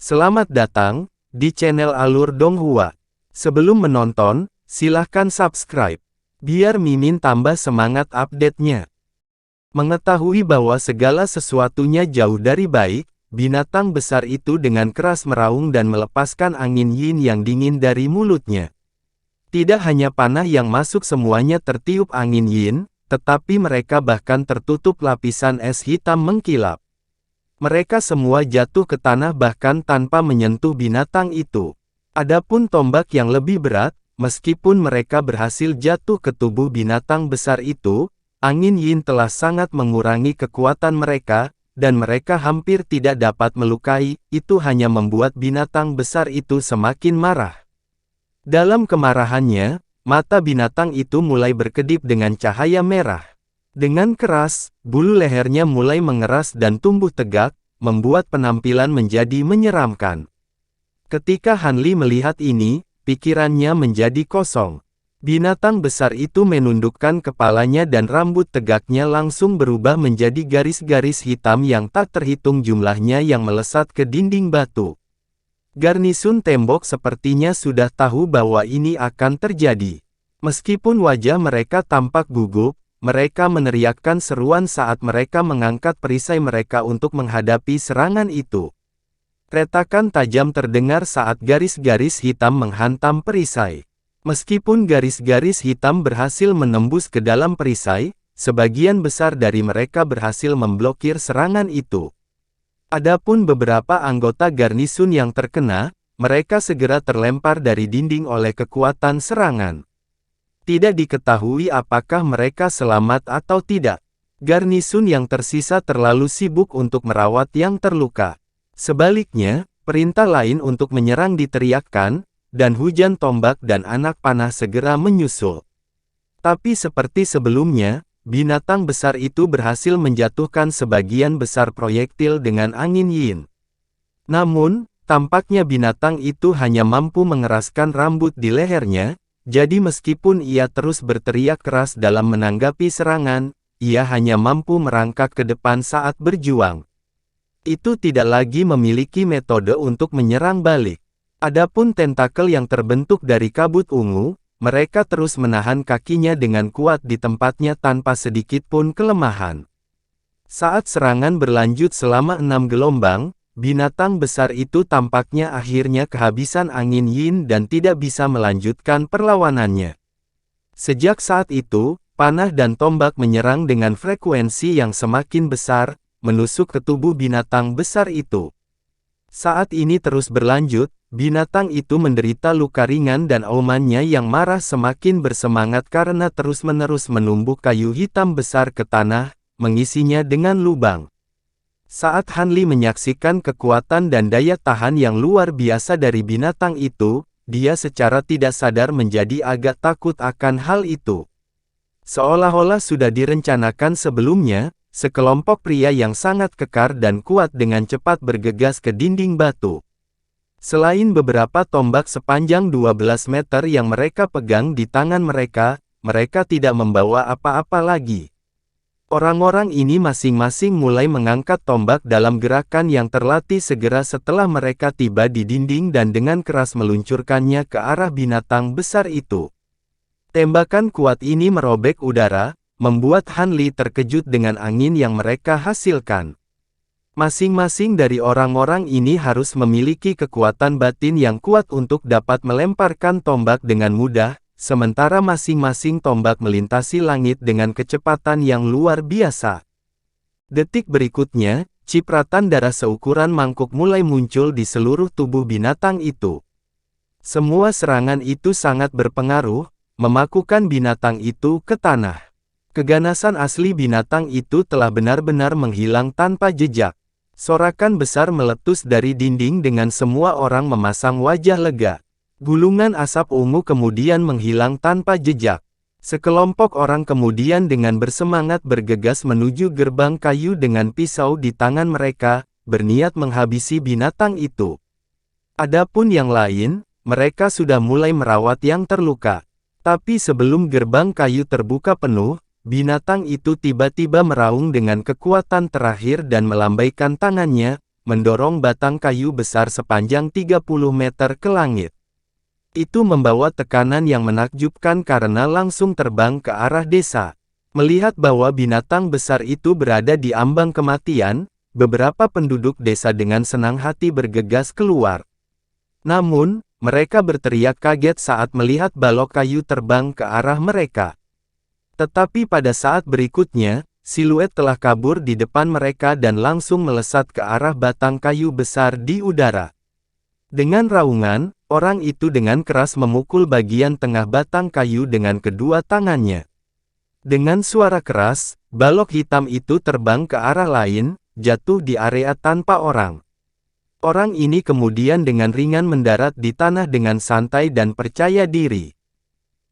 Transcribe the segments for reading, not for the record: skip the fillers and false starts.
Selamat datang di channel Alur Donghua. Sebelum menonton, silahkan subscribe, biar Mimin tambah semangat update-nya. Mengetahui bahwa segala sesuatunya jauh dari baik, binatang besar itu dengan keras meraung dan melepaskan angin yin yang dingin dari mulutnya. Tidak hanya panah yang masuk, semuanya tertiup angin yin, tetapi mereka bahkan tertutup lapisan es hitam mengkilap. Mereka semua jatuh ke tanah bahkan tanpa menyentuh binatang itu. Adapun tombak yang lebih berat, meskipun mereka berhasil jatuh ke tubuh binatang besar itu, angin yin telah sangat mengurangi kekuatan mereka, dan mereka hampir tidak dapat melukai. Itu hanya membuat binatang besar itu semakin marah. Dalam kemarahannya, mata binatang itu mulai berkedip dengan cahaya merah. Dengan keras, bulu lehernya mulai mengeras dan tumbuh tegak, membuat penampilan menjadi menyeramkan. Ketika Han Li melihat ini, pikirannya menjadi kosong. Binatang besar itu menundukkan kepalanya dan rambut tegaknya langsung berubah menjadi garis-garis hitam yang tak terhitung jumlahnya yang melesat ke dinding batu. Garnisun tembok sepertinya sudah tahu bahwa ini akan terjadi. Meskipun wajah mereka tampak gugup, mereka meneriakkan seruan saat mereka mengangkat perisai mereka untuk menghadapi serangan itu. Retakan tajam terdengar saat garis-garis hitam menghantam perisai. Meskipun garis-garis hitam berhasil menembus ke dalam perisai, sebagian besar dari mereka berhasil memblokir serangan itu. Adapun beberapa anggota garnisun yang terkena, mereka segera terlempar dari dinding oleh kekuatan serangan. Tidak diketahui apakah mereka selamat atau tidak. Garnisun yang tersisa terlalu sibuk untuk merawat yang terluka. Sebaliknya, perintah lain untuk menyerang diteriakkan, dan hujan tombak dan anak panah segera menyusul. Tapi seperti sebelumnya, binatang besar itu berhasil menjatuhkan sebagian besar proyektil dengan angin yin. Namun, tampaknya binatang itu hanya mampu mengeraskan rambut di lehernya. Jadi meskipun ia terus berteriak keras dalam menanggapi serangan, ia hanya mampu merangkak ke depan saat berjuang. Itu tidak lagi memiliki metode untuk menyerang balik. Adapun tentakel yang terbentuk dari kabut ungu, mereka terus menahan kakinya dengan kuat di tempatnya tanpa sedikit pun kelemahan. Saat serangan berlanjut selama 6 gelombang, binatang besar itu tampaknya akhirnya kehabisan angin yin dan tidak bisa melanjutkan perlawanannya. Sejak saat itu, panah dan tombak menyerang dengan frekuensi yang semakin besar, menusuk ke tubuh binatang besar itu. Saat ini terus berlanjut, binatang itu menderita luka ringan dan aumannya yang marah semakin bersemangat karena terus-menerus menumbuk kayu hitam besar ke tanah, mengisinya dengan lubang. Saat Han Li menyaksikan kekuatan dan daya tahan yang luar biasa dari binatang itu, dia secara tidak sadar menjadi agak takut akan hal itu. Seolah-olah sudah direncanakan sebelumnya, sekelompok pria yang sangat kekar dan kuat dengan cepat bergegas ke dinding batu. Selain beberapa tombak sepanjang 12 meter yang mereka pegang di tangan mereka, mereka tidak membawa apa-apa lagi. Orang-orang ini masing-masing mulai mengangkat tombak dalam gerakan yang terlatih segera setelah mereka tiba di dinding dan dengan keras meluncurkannya ke arah binatang besar itu. Tembakan kuat ini merobek udara, membuat Han Li terkejut dengan angin yang mereka hasilkan. Masing-masing dari orang-orang ini harus memiliki kekuatan batin yang kuat untuk dapat melemparkan tombak dengan mudah, sementara masing-masing tombak melintasi langit dengan kecepatan yang luar biasa. Detik berikutnya, cipratan darah seukuran mangkuk mulai muncul di seluruh tubuh binatang itu. Semua serangan itu sangat berpengaruh, memakukan binatang itu ke tanah. Keganasan asli binatang itu telah benar-benar menghilang tanpa jejak. Sorakan besar meletus dari dinding dengan semua orang memasang wajah lega. Gulungan asap ungu kemudian menghilang tanpa jejak. Sekelompok orang kemudian dengan bersemangat bergegas menuju gerbang kayu dengan pisau di tangan mereka, berniat menghabisi binatang itu. Adapun yang lain, mereka sudah mulai merawat yang terluka. Tapi sebelum gerbang kayu terbuka penuh, binatang itu tiba-tiba meraung dengan kekuatan terakhir dan melambaikan tangannya, mendorong batang kayu besar sepanjang 30 meter ke langit. Itu membawa tekanan yang menakjubkan karena langsung terbang ke arah desa. Melihat bahwa binatang besar itu berada di ambang kematian, beberapa penduduk desa dengan senang hati bergegas keluar. Namun, mereka berteriak kaget saat melihat balok kayu terbang ke arah mereka. Tetapi pada saat berikutnya, siluet telah kabur di depan mereka dan langsung melesat ke arah batang kayu besar di udara. Dengan raungan, orang itu dengan keras memukul bagian tengah batang kayu dengan kedua tangannya. Dengan suara keras, balok hitam itu terbang ke arah lain, jatuh di area tanpa orang. Orang ini kemudian dengan ringan mendarat di tanah dengan santai dan percaya diri.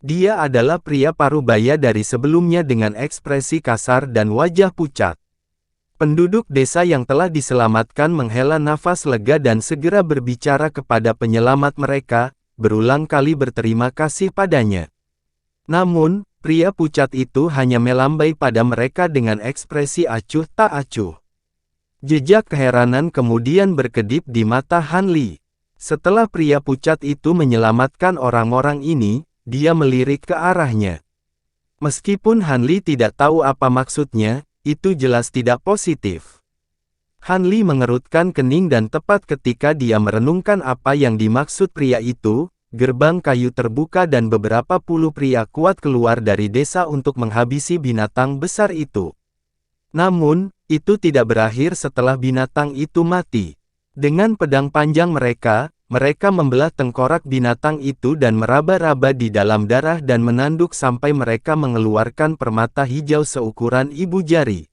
Dia adalah pria parubaya dari sebelumnya dengan ekspresi kasar dan wajah pucat. Penduduk desa yang telah diselamatkan menghela nafas lega dan segera berbicara kepada penyelamat mereka, berulang kali berterima kasih padanya. Namun, pria pucat itu hanya melambai pada mereka dengan ekspresi acuh tak acuh. Jejak keheranan kemudian berkedip di mata Han Li. Setelah pria pucat itu menyelamatkan orang-orang ini, dia melirik ke arahnya. Meskipun Han Li tidak tahu apa maksudnya, itu jelas tidak positif. Han Li mengerutkan kening dan tepat ketika dia merenungkan apa yang dimaksud pria itu, gerbang kayu terbuka dan beberapa puluh pria kuat keluar dari desa untuk menghabisi binatang besar itu. Namun, itu tidak berakhir setelah binatang itu mati. Dengan pedang panjang mereka membelah tengkorak binatang itu dan meraba-raba di dalam darah dan menanduk sampai mereka mengeluarkan permata hijau seukuran ibu jari.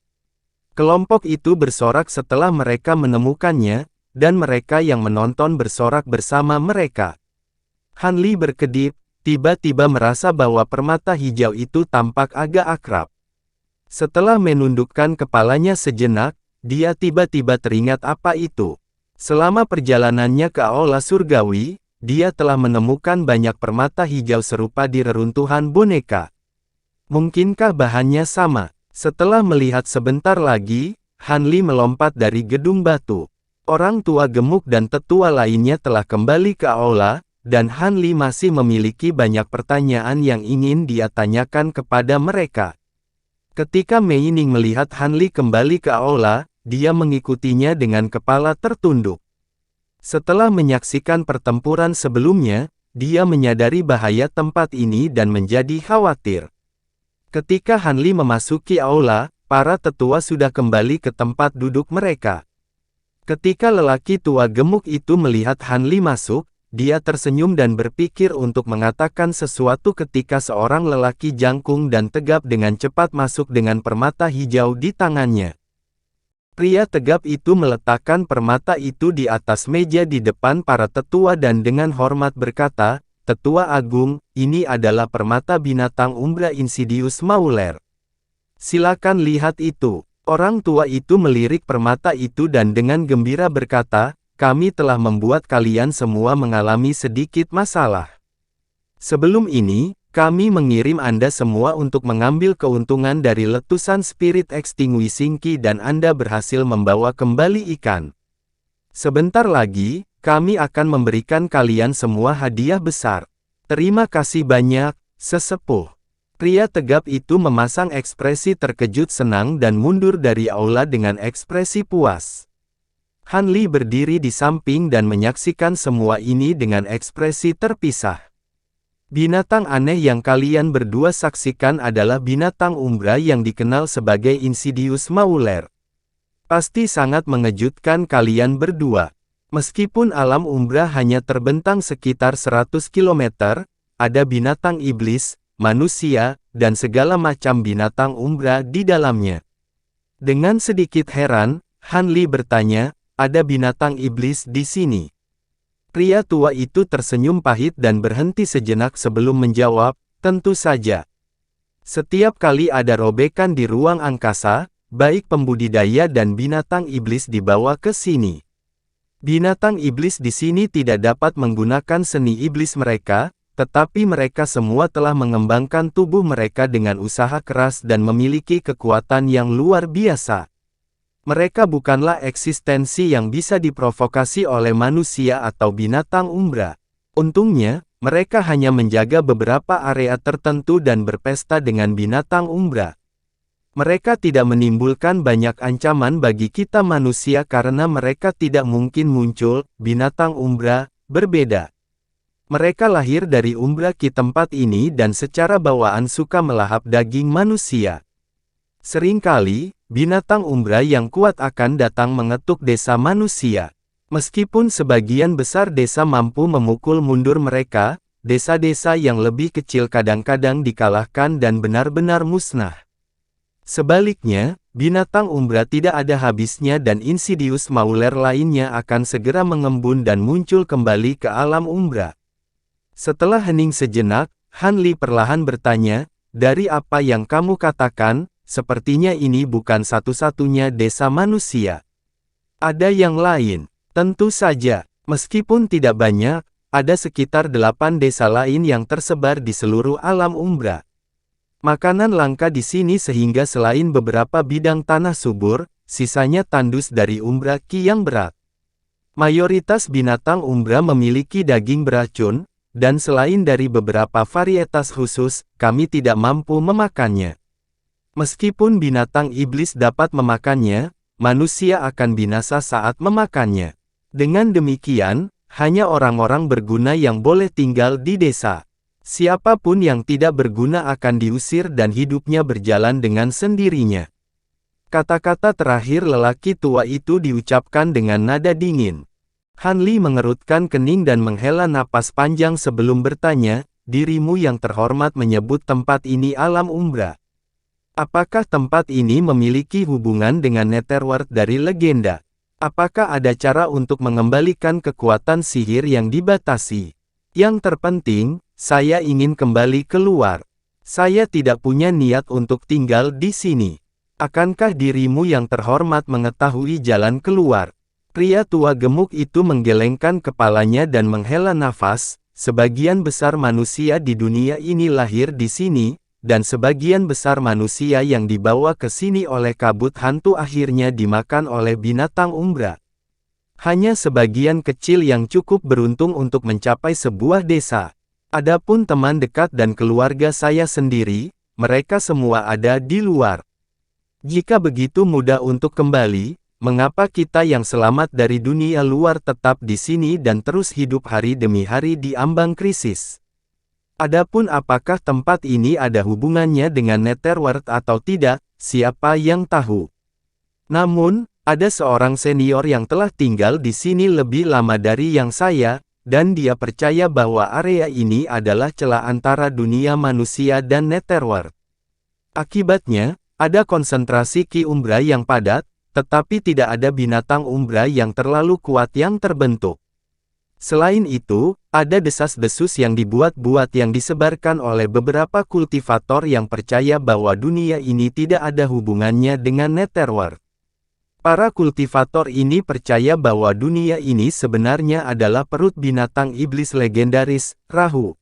Kelompok itu bersorak setelah mereka menemukannya, dan mereka yang menonton bersorak bersama mereka. Han Li berkedip, tiba-tiba merasa bahwa permata hijau itu tampak agak akrab. Setelah menundukkan kepalanya sejenak, dia tiba-tiba teringat apa itu. Selama perjalanannya ke aula surgawi, dia telah menemukan banyak permata hijau serupa di reruntuhan boneka. Mungkinkah bahannya sama? Setelah melihat sebentar lagi, Han Li melompat dari gedung batu. Orang tua gemuk dan tetua lainnya telah kembali ke aula, dan Han Li masih memiliki banyak pertanyaan yang ingin dia tanyakan kepada mereka. Ketika Mei Ning melihat Han Li kembali ke aula, dia mengikutinya dengan kepala tertunduk. Setelah menyaksikan pertempuran sebelumnya, dia menyadari bahaya tempat ini dan menjadi khawatir. Ketika Han Li memasuki aula, para tetua sudah kembali ke tempat duduk mereka. Ketika lelaki tua gemuk itu melihat Han Li masuk, dia tersenyum dan berpikir untuk mengatakan sesuatu ketika seorang lelaki jangkung dan tegap dengan cepat masuk dengan permata hijau di tangannya. Pria tegap itu meletakkan permata itu di atas meja di depan para tetua dan dengan hormat berkata, "Tetua Agung, ini adalah permata binatang Umbra Insidious Mauler. Silakan lihat itu." Orang tua itu melirik permata itu dan dengan gembira berkata, "Kami telah membuat kalian semua mengalami sedikit masalah. Sebelum ini, kami mengirim Anda semua untuk mengambil keuntungan dari letusan Spirit Extinguishing Key dan Anda berhasil membawa kembali ikan. Sebentar lagi, kami akan memberikan kalian semua hadiah besar. Terima kasih banyak, sesepuh." Pria tegap itu memasang ekspresi terkejut senang dan mundur dari aula dengan ekspresi puas. Han Li berdiri di samping dan menyaksikan semua ini dengan ekspresi terpisah. Binatang aneh yang kalian berdua saksikan adalah binatang umbra yang dikenal sebagai Insidious Mauler. Pasti sangat mengejutkan kalian berdua. Meskipun alam umbra hanya terbentang sekitar 100 km, ada binatang iblis, manusia, dan segala macam binatang umbra di dalamnya. Dengan sedikit heran, Han Li bertanya, "Ada binatang iblis di sini?" Pria tua itu tersenyum pahit dan berhenti sejenak sebelum menjawab, "Tentu saja. Setiap kali ada robekan di ruang angkasa, baik pembudidaya dan binatang iblis dibawa ke sini. Binatang iblis di sini tidak dapat menggunakan seni iblis mereka, tetapi mereka semua telah mengembangkan tubuh mereka dengan usaha keras dan memiliki kekuatan yang luar biasa. Mereka bukanlah eksistensi yang bisa diprovokasi oleh manusia atau binatang umbra. Untungnya, mereka hanya menjaga beberapa area tertentu dan berpesta dengan binatang umbra. Mereka tidak menimbulkan banyak ancaman bagi kita manusia karena mereka tidak mungkin muncul. Binatang umbra berbeda. Mereka lahir dari umbra ki tempat ini dan secara bawaan suka melahap daging manusia. Seringkali, binatang umbra yang kuat akan datang mengetuk desa manusia. Meskipun sebagian besar desa mampu memukul mundur mereka, desa-desa yang lebih kecil kadang-kadang dikalahkan dan benar-benar musnah. Sebaliknya, binatang umbra tidak ada habisnya dan Insidious Mauler lainnya akan segera mengembun dan muncul kembali ke alam umbra. Setelah hening sejenak, Han Li perlahan bertanya, "Dari apa yang kamu katakan, sepertinya ini bukan satu-satunya desa manusia. Ada yang lain." Tentu saja, meskipun tidak banyak, ada sekitar 8 desa lain yang tersebar di seluruh alam umbra. Makanan langka di sini sehingga selain beberapa bidang tanah subur, sisanya tandus dari umbra ki yang berat. Mayoritas binatang umbra memiliki daging beracun, dan selain dari beberapa varietas khusus, kami tidak mampu memakannya. Meskipun binatang iblis dapat memakannya, manusia akan binasa saat memakannya. Dengan demikian, hanya orang-orang berguna yang boleh tinggal di desa. Siapapun yang tidak berguna akan diusir dan hidupnya berjalan dengan sendirinya. Kata-kata terakhir lelaki tua itu diucapkan dengan nada dingin. Han Li mengerutkan kening dan menghela napas panjang sebelum bertanya, "Dirimu yang terhormat menyebut tempat ini alam umbra. Apakah tempat ini memiliki hubungan dengan Netherworld dari legenda? Apakah ada cara untuk mengembalikan kekuatan sihir yang dibatasi? Yang terpenting, saya ingin kembali keluar. Saya tidak punya niat untuk tinggal di sini. Akankah dirimu yang terhormat mengetahui jalan keluar?" Pria tua gemuk itu menggelengkan kepalanya dan menghela nafas. "Sebagian besar manusia di dunia ini lahir di sini, dan sebagian besar manusia yang dibawa ke sini oleh kabut hantu akhirnya dimakan oleh binatang umbra. Hanya sebagian kecil yang cukup beruntung untuk mencapai sebuah desa. Adapun teman dekat dan keluarga saya sendiri, mereka semua ada di luar. Jika begitu mudah untuk kembali, mengapa kita yang selamat dari dunia luar tetap di sini dan terus hidup hari demi hari di ambang krisis? Adapun apakah tempat ini ada hubungannya dengan Netherworld atau tidak, siapa yang tahu. Namun, ada seorang senior yang telah tinggal di sini lebih lama dari yang saya, dan dia percaya bahwa area ini adalah celah antara dunia manusia dan Netherworld. Akibatnya, ada konsentrasi ki umbra yang padat, tetapi tidak ada binatang umbra yang terlalu kuat yang terbentuk. Selain itu, ada desas-desus yang dibuat-buat yang disebarkan oleh beberapa kultivator yang percaya bahwa dunia ini tidak ada hubungannya dengan Netherworld. Para kultivator ini percaya bahwa dunia ini sebenarnya adalah perut binatang iblis legendaris, Rahu.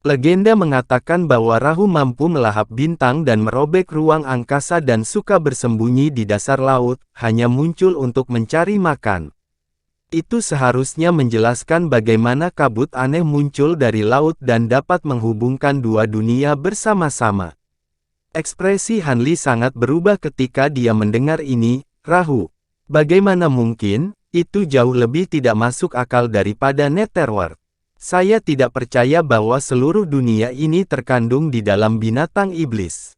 Legenda mengatakan bahwa Rahu mampu melahap bintang dan merobek ruang angkasa dan suka bersembunyi di dasar laut, hanya muncul untuk mencari makan. Itu seharusnya menjelaskan bagaimana kabut aneh muncul dari laut dan dapat menghubungkan dua dunia bersama-sama. Ekspresi Han Li sangat berubah ketika dia mendengar ini. "Rahu, bagaimana mungkin? Itu jauh lebih tidak masuk akal daripada Netherworld. Saya tidak percaya bahwa seluruh dunia ini terkandung di dalam binatang iblis."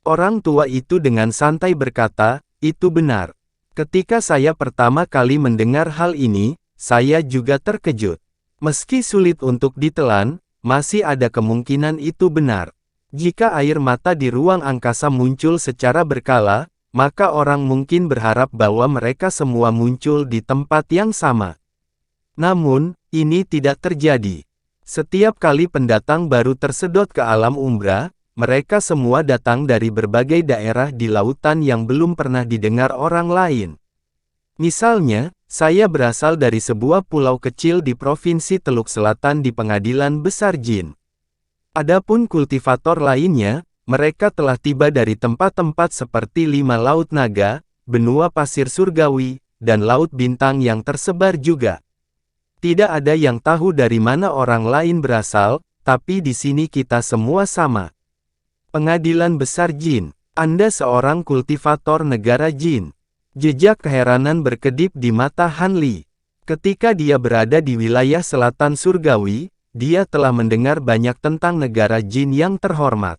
Orang tua itu dengan santai berkata, "Itu benar. Ketika saya pertama kali mendengar hal ini, saya juga terkejut. Meski sulit untuk ditelan, masih ada kemungkinan itu benar. Jika air mata di ruang angkasa muncul secara berkala, maka orang mungkin berharap bahwa mereka semua muncul di tempat yang sama. Namun, ini tidak terjadi. Setiap kali pendatang baru tersedot ke alam umbra, mereka semua datang dari berbagai daerah di lautan yang belum pernah didengar orang lain. Misalnya, saya berasal dari sebuah pulau kecil di Provinsi Teluk Selatan di Pengadilan Besar Jin. Adapun kultivator lainnya, mereka telah tiba dari tempat-tempat seperti Lima Laut Naga, benua pasir surgawi, dan laut bintang yang tersebar juga. Tidak ada yang tahu dari mana orang lain berasal, tapi di sini kita semua sama. Pengadilan Besar Jin. Anda seorang kultivator negara Jin. Jejak keheranan berkedip di mata Han Li. Ketika dia berada di wilayah selatan surgawi, dia telah mendengar banyak tentang negara Jin yang terhormat.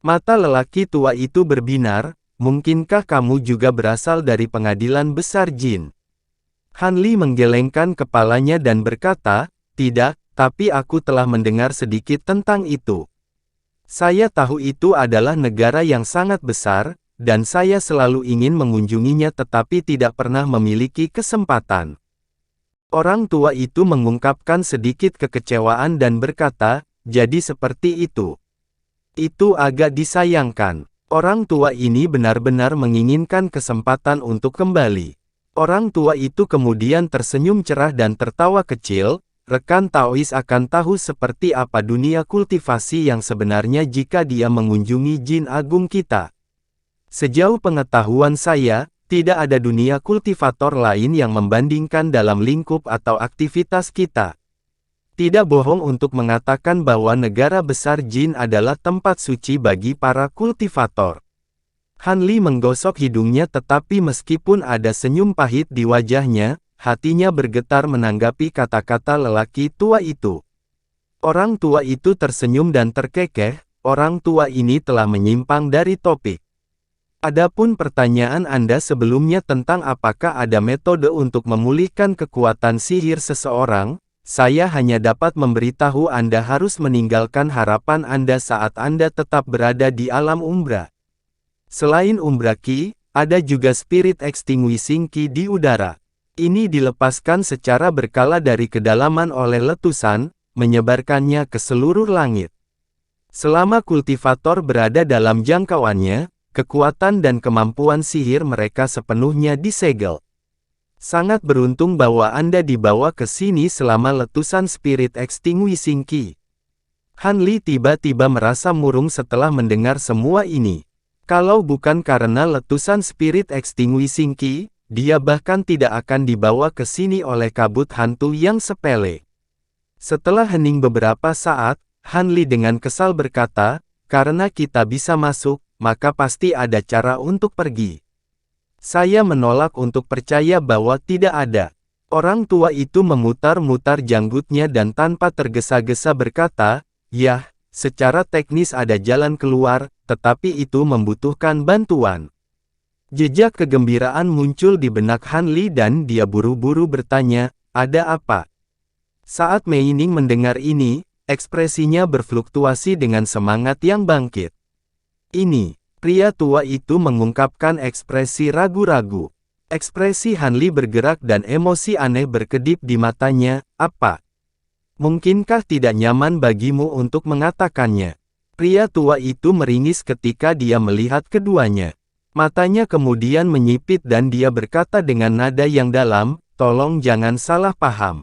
Mata lelaki tua itu berbinar, mungkinkah kamu juga berasal dari pengadilan besar Jin? Han Li menggelengkan kepalanya dan berkata, tidak, tapi aku telah mendengar sedikit tentang itu. Saya tahu itu adalah negara yang sangat besar, dan saya selalu ingin mengunjunginya tetapi tidak pernah memiliki kesempatan. Orang tua itu mengungkapkan sedikit kekecewaan dan berkata, jadi seperti itu. Itu agak disayangkan. Orang tua ini benar-benar menginginkan kesempatan untuk kembali. Orang tua itu kemudian tersenyum cerah dan tertawa kecil. Rekan Taois akan tahu seperti apa dunia kultivasi yang sebenarnya jika dia mengunjungi Jin Agung kita. Sejauh pengetahuan saya, tidak ada dunia kultivator lain yang membandingkan dalam lingkup atau aktivitas kita. Tidak bohong untuk mengatakan bahwa negara besar Jin adalah tempat suci bagi para kultivator. Han Li menggosok hidungnya tetapi meskipun ada senyum pahit di wajahnya, hatinya bergetar menanggapi kata-kata lelaki tua itu. Orang tua itu tersenyum dan terkekeh, orang tua ini telah menyimpang dari topik. Adapun pertanyaan Anda sebelumnya tentang apakah ada metode untuk memulihkan kekuatan sihir seseorang, saya hanya dapat memberitahu Anda harus meninggalkan harapan Anda saat Anda tetap berada di alam umbra. Selain umbra Qi, ada juga spirit extinguishing Qi di udara. Ini dilepaskan secara berkala dari kedalaman oleh letusan, menyebarkannya ke seluruh langit. Selama kultivator berada dalam jangkauannya, kekuatan dan kemampuan sihir mereka sepenuhnya disegel. Sangat beruntung bahwa Anda dibawa ke sini selama letusan spirit extinguishing Qi. Han Li tiba-tiba merasa murung setelah mendengar semua ini. Kalau bukan karena letusan spirit extinguishing Qi, dia bahkan tidak akan dibawa ke sini oleh kabut hantu yang sepele. Setelah hening beberapa saat, Han Li dengan kesal berkata, karena kita bisa masuk, maka pasti ada cara untuk pergi. Saya menolak untuk percaya bahwa tidak ada. Orang tua itu memutar-mutar janggutnya dan tanpa tergesa-gesa berkata, "Yah, secara teknis ada jalan keluar, tetapi itu membutuhkan bantuan." Jejak kegembiraan muncul di benak Han Li dan dia buru-buru bertanya, "Ada apa?" Saat Mei Ning mendengar ini, ekspresinya berfluktuasi dengan semangat yang bangkit. "Ini," pria tua itu mengungkapkan ekspresi ragu-ragu. Ekspresi Han Li bergerak dan emosi aneh berkedip di matanya, "Apa? Mungkinkah tidak nyaman bagimu untuk mengatakannya?" Pria tua itu meringis ketika dia melihat keduanya. Matanya kemudian menyipit dan dia berkata dengan nada yang dalam, "Tolong jangan salah paham.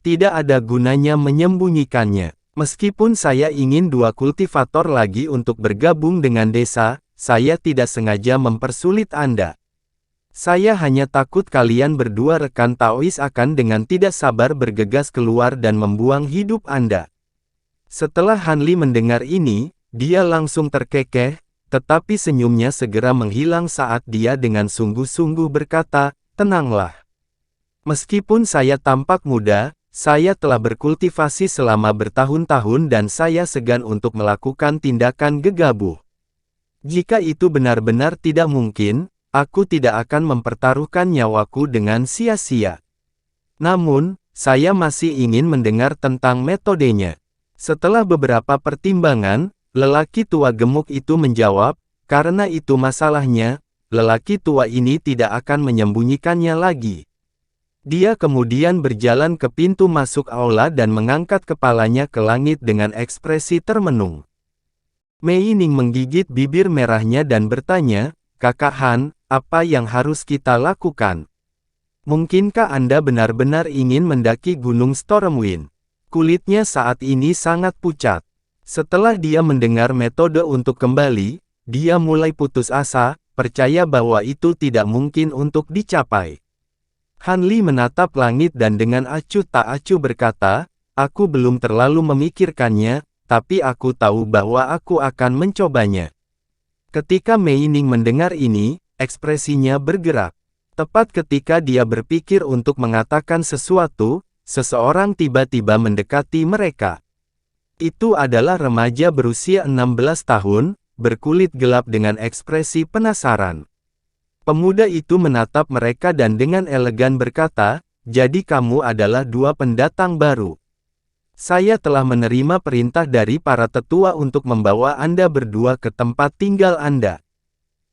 Tidak ada gunanya menyembunyikannya. Meskipun saya ingin dua kultivator lagi untuk bergabung dengan desa, saya tidak sengaja mempersulit Anda. Saya hanya takut kalian berdua rekan Taois akan dengan tidak sabar bergegas keluar dan membuang hidup Anda." Setelah Han Li mendengar ini, dia langsung terkekeh, tetapi senyumnya segera menghilang saat dia dengan sungguh-sungguh berkata, "Tenanglah. Meskipun saya tampak muda, saya telah berkultivasi selama bertahun-tahun dan saya segan untuk melakukan tindakan gegabah. Jika itu benar-benar tidak mungkin, aku tidak akan mempertaruhkan nyawaku dengan sia-sia. Namun, saya masih ingin mendengar tentang metodenya." Setelah beberapa pertimbangan, lelaki tua gemuk itu menjawab, "Karena itu masalahnya, lelaki tua ini tidak akan menyembunyikannya lagi." Dia kemudian berjalan ke pintu masuk aula dan mengangkat kepalanya ke langit dengan ekspresi termenung. Mei Ning menggigit bibir merahnya dan bertanya, "Kakak Han, apa yang harus kita lakukan? Mungkinkah Anda benar-benar ingin mendaki Gunung Stormwind?" Kulitnya saat ini sangat pucat. Setelah dia mendengar metode untuk kembali, dia mulai putus asa, percaya bahwa itu tidak mungkin untuk dicapai. Han Li menatap langit dan dengan acuh tak acuh berkata, aku belum terlalu memikirkannya, tapi aku tahu bahwa aku akan mencobanya. Ketika Mei Ning mendengar ini, ekspresinya bergerak. Tepat ketika dia berpikir untuk mengatakan sesuatu, seseorang tiba-tiba mendekati mereka. Itu adalah remaja berusia 16 tahun, berkulit gelap dengan ekspresi penasaran. Pemuda itu menatap mereka dan dengan elegan berkata, jadi kamu adalah dua pendatang baru. Saya telah menerima perintah dari para tetua untuk membawa Anda berdua ke tempat tinggal Anda.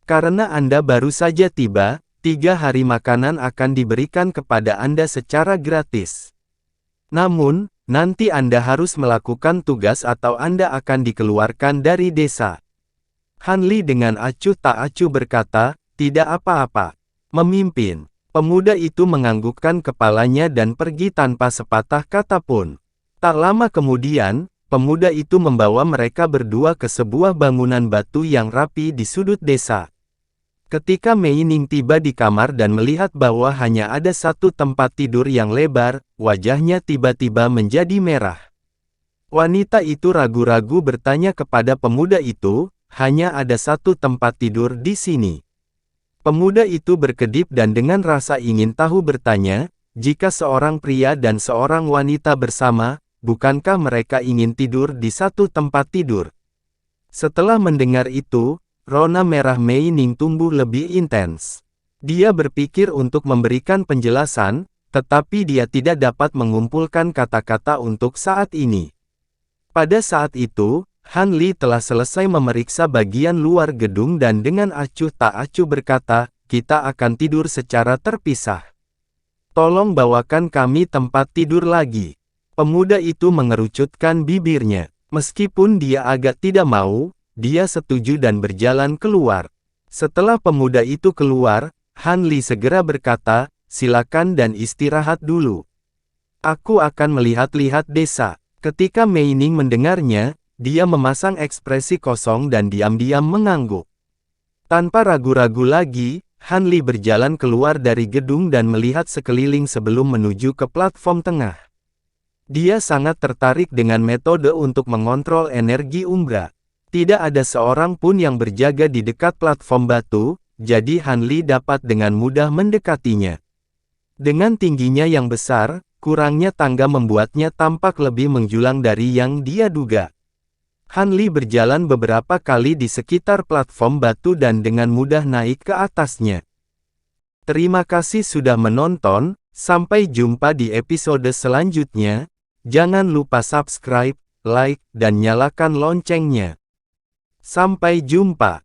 Karena Anda baru saja tiba, 3 hari makanan akan diberikan kepada Anda secara gratis. Namun, nanti Anda harus melakukan tugas atau Anda akan dikeluarkan dari desa. Han Li dengan acuh tak acuh berkata, tidak apa-apa. Memimpin. Pemuda itu menganggukkan kepalanya dan pergi tanpa sepatah kata pun. Tak lama kemudian, pemuda itu membawa mereka berdua ke sebuah bangunan batu yang rapi di sudut desa. Ketika Mei Ning tiba di kamar dan melihat bahwa hanya ada satu tempat tidur yang lebar, wajahnya tiba-tiba menjadi merah. Wanita itu ragu-ragu bertanya kepada pemuda itu, hanya ada satu tempat tidur di sini. Pemuda itu berkedip dan dengan rasa ingin tahu bertanya, jika seorang pria dan seorang wanita bersama, bukankah mereka ingin tidur di satu tempat tidur? Setelah mendengar itu, rona merah Mei Ning tumbuh lebih intens. Dia berpikir untuk memberikan penjelasan, tetapi dia tidak dapat mengumpulkan kata-kata untuk saat ini. Pada saat itu, Han Li telah selesai memeriksa bagian luar gedung dan dengan acuh tak acuh berkata, kita akan tidur secara terpisah. Tolong bawakan kami tempat tidur lagi. Pemuda itu mengerucutkan bibirnya. Meskipun dia agak tidak mau, dia setuju dan berjalan keluar. Setelah pemuda itu keluar, Han Li segera berkata, silakan dan istirahat dulu. Aku akan melihat-lihat desa. Ketika Mei Ning mendengarnya, dia memasang ekspresi kosong dan diam-diam mengangguk. Tanpa ragu-ragu lagi, Han Li berjalan keluar dari gedung dan melihat sekeliling sebelum menuju ke platform tengah. Dia sangat tertarik dengan metode untuk mengontrol energi umbra. Tidak ada seorang pun yang berjaga di dekat platform batu, jadi Han Li dapat dengan mudah mendekatinya. Dengan tingginya yang besar, kurangnya tangga membuatnya tampak lebih menjulang dari yang dia duga. Han Li berjalan beberapa kali di sekitar platform batu dan dengan mudah naik ke atasnya. Terima kasih sudah menonton, sampai jumpa di episode selanjutnya. Jangan lupa subscribe, like, dan nyalakan loncengnya. Sampai jumpa.